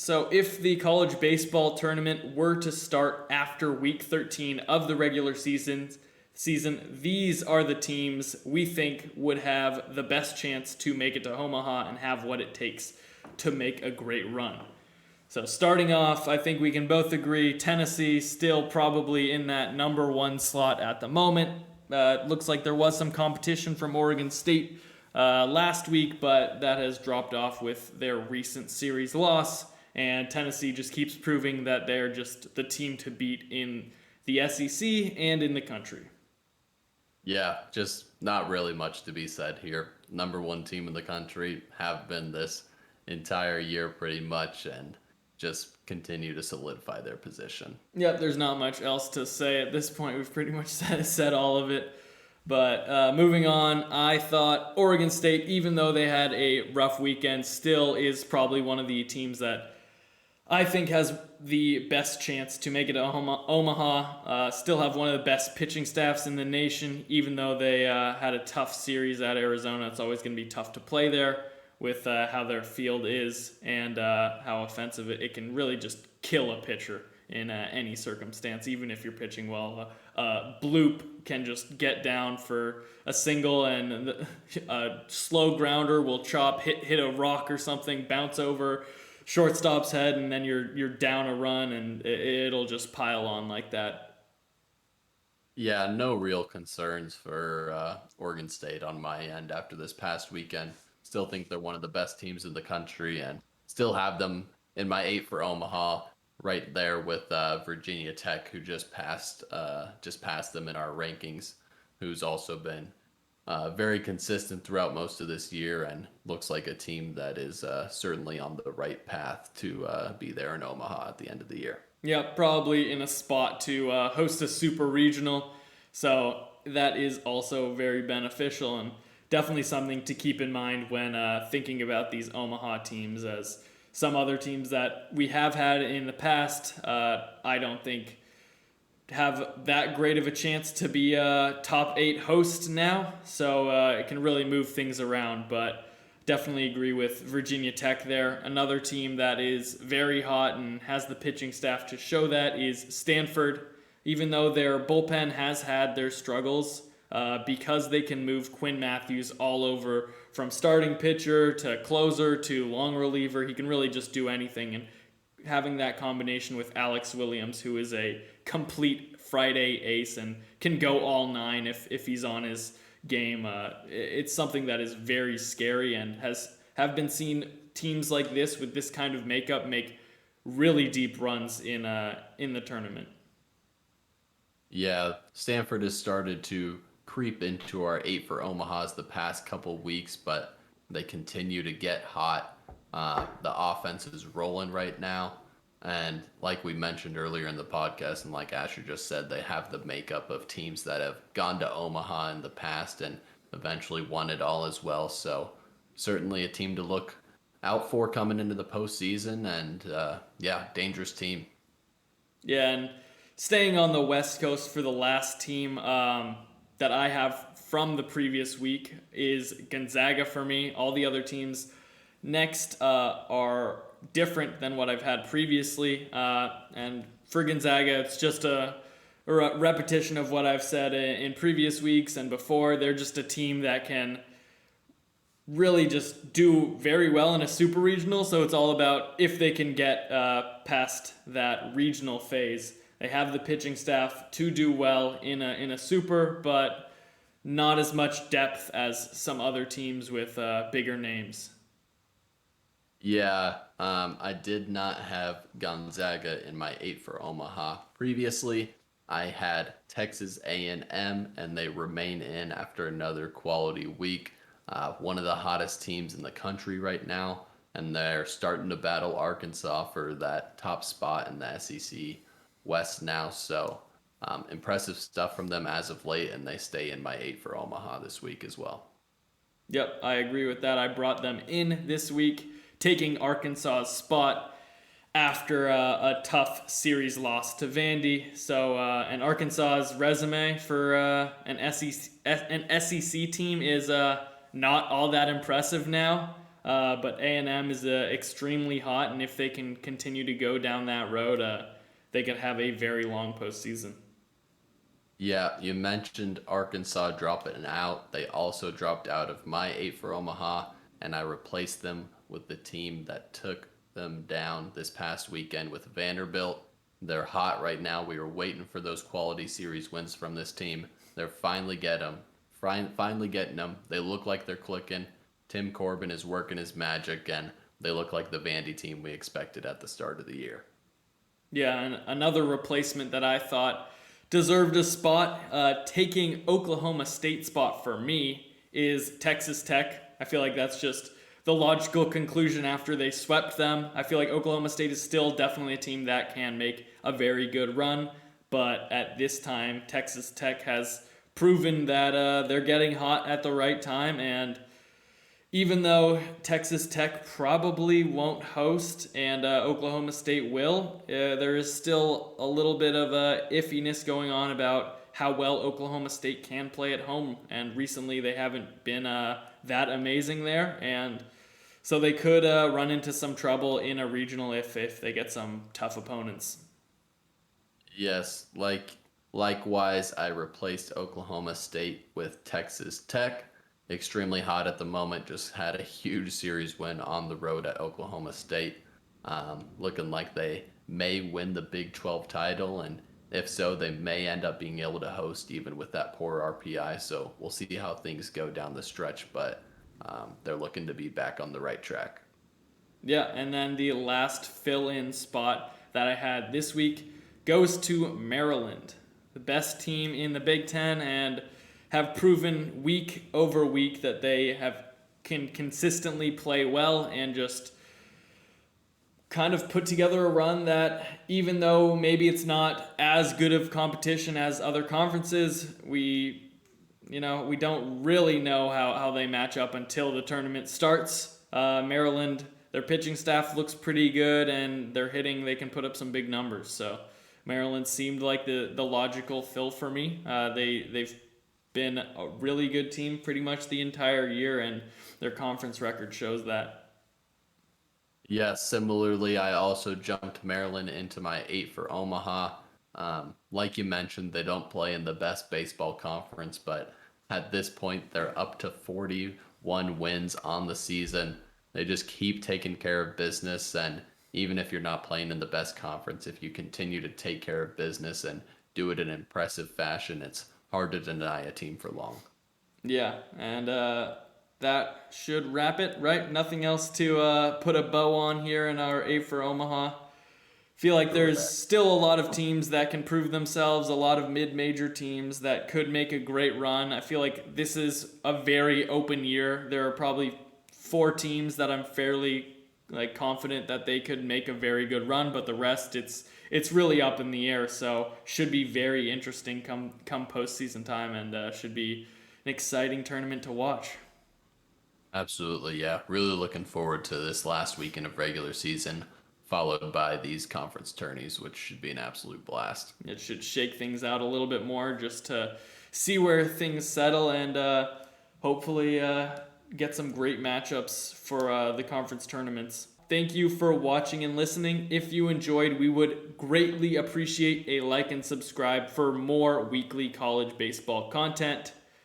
So if the college baseball tournament were to start after week 13 of the regular season, these are the teams we think would have the best chance to make it to Omaha and have what it takes to make a great run. So starting off, I think we can both agree Tennessee still probably in that number one slot at the moment. Looks like there was some competition from Oregon State last week, but that has dropped off with their recent series loss. And Tennessee just keeps proving that they're just the team to beat in the SEC and in the country. Yeah, just not really much to be said here. Number one team in the country, have been this entire year pretty much, and just continue to solidify their position. Yep, there's not much else to say at this point. We've pretty much said all of it. But moving on, I thought Oregon State, even though they had a rough weekend, still is probably one of the teams that I think has the best chance to make it to Omaha. Still have one of the best pitching staffs in the nation, even though they had a tough series at Arizona. It's always going to be tough to play there with how their field is and how offensive it can really just kill a pitcher in any circumstance, even if you're pitching well. Bloop can just get down for a single, and a slow grounder will hit a rock or something, bounce over shortstop's head, and then you're down a run, and it'll just pile on like that. Yeah, no real concerns for Oregon State on my end after this past weekend. Still think they're one of the best teams in the country, and still have them in my 8 for Omaha, right there with Virginia Tech, who just passed them in our rankings, who's also been very consistent throughout most of this year, and looks like a team that is certainly on the right path to be there in Omaha at the end of the year. Yeah, probably in a spot to host a super regional, so that is also very beneficial and definitely something to keep in mind when thinking about these Omaha teams, as some other teams that we have had in the past, I don't think have that great of a chance to be a top 8 host now, so it can really move things around, but definitely agree with Virginia Tech there. Another team that is very hot and has the pitching staff to show that is Stanford. Even though their bullpen has had their struggles, because they can move Quinn Matthews all over from starting pitcher to closer to long reliever. He can really just do anything, and having that combination with Alex Williams, who is a complete Friday ace and can go all 9 if he's on his game, it's something that is very scary and have been seen teams like this with this kind of makeup make really deep runs in the tournament. Yeah, Stanford has started to creep into our 8 for Omahas the past couple weeks, but they continue to get hot. The offense is rolling right now, and like we mentioned earlier in the podcast, and like Asher just said, they have the makeup of teams that have gone to Omaha in the past and eventually won it all as well. So certainly a team to look out for coming into the postseason, and dangerous team. Yeah, and staying on the West Coast for the last team that I have from the previous week is Gonzaga for me. All the other teams next are different than what I've had previously. And for Gonzaga, it's just a repetition of what I've said in previous weeks and before. They're just a team that can really just do very well in a super regional. So it's all about if they can get past that regional phase. They have the pitching staff to do well in a super, but not as much depth as some other teams with bigger names. Yeah, I did not have Gonzaga in my 8 for Omaha previously. I had Texas A&M, and they remain in after another quality week. One of the hottest teams in the country right now, and they're starting to battle Arkansas for that top spot in the SEC West now. So impressive stuff from them as of late, and they stay in my 8 for Omaha this week as well. Yep, I agree with that. I brought them in this week, taking Arkansas's spot after a tough series loss to Vandy. So, and Arkansas's resume for an SEC team is not all that impressive now. But A&M is extremely hot, and if they can continue to go down that road, they could have a very long postseason. Yeah, you mentioned Arkansas dropping out. They also dropped out of my 8 for Omaha, and I replaced them with the team that took them down this past weekend with Vanderbilt. They're hot right now. We were waiting for those quality series wins from this team. They're finally getting them. They look like they're clicking. Tim Corbin is working his magic, and they look like the Vandy team we expected at the start of the year. Yeah, and another replacement that I thought deserved a spot, taking Oklahoma State spot for me, is Texas Tech. I feel like that's just the logical conclusion after they swept them. I feel like Oklahoma State is still definitely a team that can make a very good run, but at this time, Texas Tech has proven that they're getting hot at the right time, and even though Texas Tech probably won't host and Oklahoma State will, there is still a little bit of iffiness going on about how well Oklahoma State can play at home. And recently they haven't been that amazing there. And so they could run into some trouble in a regional if they get some tough opponents. Yes, likewise, I replaced Oklahoma State with Texas Tech. Extremely hot at the moment. Just had a huge series win on the road at Oklahoma State. Looking like they may win the Big 12 title, and if so, they may end up being able to host even with that poor RPI. So we'll see how things go down the stretch, but they're looking to be back on the right track. Yeah, and then the last fill-in spot that I had this week goes to Maryland, the best team in the Big Ten, and have proven week over week that they can consistently play well and just kind of put together a run that, even though maybe it's not as good of competition as other conferences, we don't really know how they match up until the tournament starts. Maryland, their pitching staff looks pretty good, and they can put up some big numbers. So Maryland seemed like the logical fill for me. They've been a really good team pretty much the entire year, and their conference record shows that. Yeah, similarly, I also jumped Maryland into my 8 for Omaha. Like you mentioned, they don't play in the best baseball conference, but at this point, they're up to 41 wins on the season. They just keep taking care of business, and even if you're not playing in the best conference, if you continue to take care of business and do it in an impressive fashion, it's hard to deny a team for long. Yeah, and that should wrap it, right? Nothing else to put a bow on here in our 8 for Omaha. Feel like there's still a lot of teams that can prove themselves, a lot of mid-major teams that could make a great run. I feel like this is a very open year. There are probably 4 teams that I'm fairly confident that they could make a very good run, but the rest it's really up in the air. So should be very interesting come postseason time, and should be an exciting tournament to watch. Absolutely, yeah. Really looking forward to this last weekend of regular season, followed by these conference tourneys, which should be an absolute blast. It should shake things out a little bit more just to see where things settle, and hopefully get some great matchups for the conference tournaments. Thank you for watching and listening. If you enjoyed, we would greatly appreciate a like and subscribe for more weekly college baseball content.